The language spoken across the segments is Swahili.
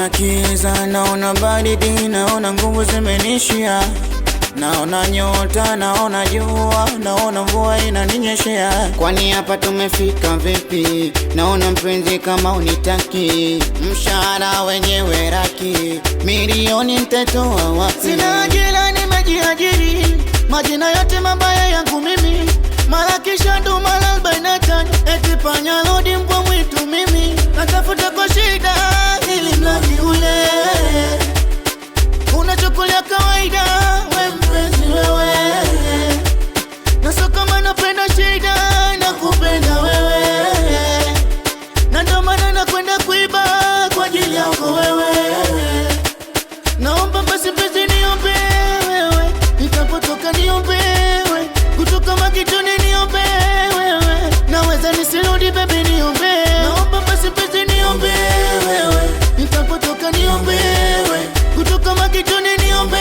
Naona kiza, naona baridi, naona nguvu zimenishia. Naona nyota, naona jua, naona mvua inaninyeshea. Kwani hapa tumefika vipi? Naona mpenzi kama unitaki, mshahara wenyewe raki, milioni nitatoa wapi? Sina ajira nimejiajiri, majina yote mabaya yangu mimi. Mara kisha ndo mara 45, eti panya lodi mbwa mwitu mimi. Natafuta kwa shida ili mradi ule unachukulia kawaida, we mpenzi wewe. Na sio kama napenda shida, nakupenda wewe. Na ndo maana nakwenda kuiba kwa ajili yako wewe. Naomba basi mpenzi niombe wewe, nitapotoka niombe wewe, kutoka makitoni niombe wewe, naweza nisirudi baby niombe. Naomba basi mpenzi niombe wewe, nitapotoka niombe wewe, kutoka makitoni niombe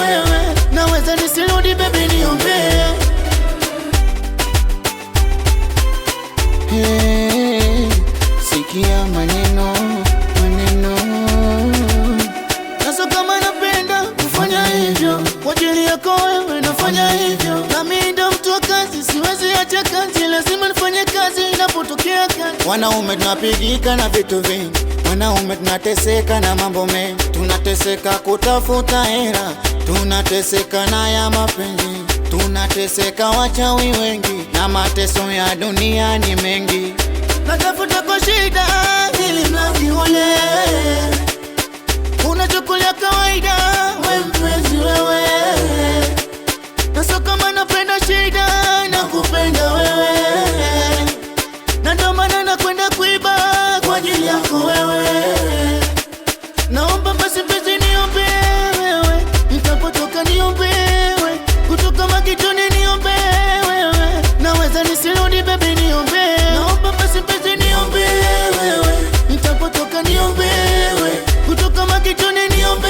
wewe, naweza nisirudi baby niombe. Hey, sikia maneno Nasa kama napenda kufanya hivyo kwa ajili yako wewe, nafanya hivyo. Na mimi ndo mtu wa kazi, siwezi acha kazi, lazima nifanye kazi inapotokea kazi. Wanaume tunapigika na vitu vingi, wanaume tunateseka na mambo mengi. Tunateseka kutafuta hela, tunateseka na ya mapenzi, tunateseka wachawi wengi, na mateso ya dunia ni mengi. Natafuta kwa shida ili mradi ule unachukulia kawaida, we mpenzi wewe. Na sio kama napenda shida, nakupenda wewe. Na ndo maana nakwenda kuiba kwa ajili yako wewe. Naomba basi mpenzi niombe wewe, nitapotoka niombe wewe, kutoka makitoni niombe wewe, naweza nisirudi baby niombe. Naomba basi mpenzi niombe wewe, nitapotoka niombe wewe, kutoka makitoni niombe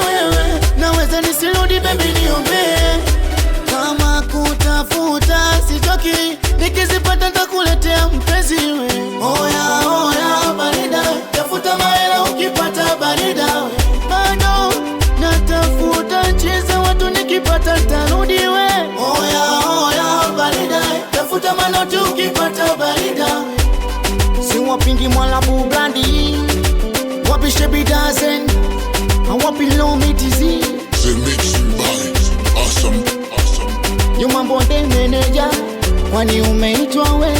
wewe, naweza nisirudi baby niombe. Kama kutafuta sichoki, nikizipata nitakuletea mpenzi we. Oya oya barida, tafuta mahela ukipata barida we. Bado natafuta cheza watu, nikipata tarudi we. Oya oya barida, tafuta manoti ukipata barida we. Si wapingi Mwarabu brandi, wapi Shebi Dazen, wapi Lomi TZ, The mixing by Awesome. Yuma Mbonde meneja, kwani umeitwa we.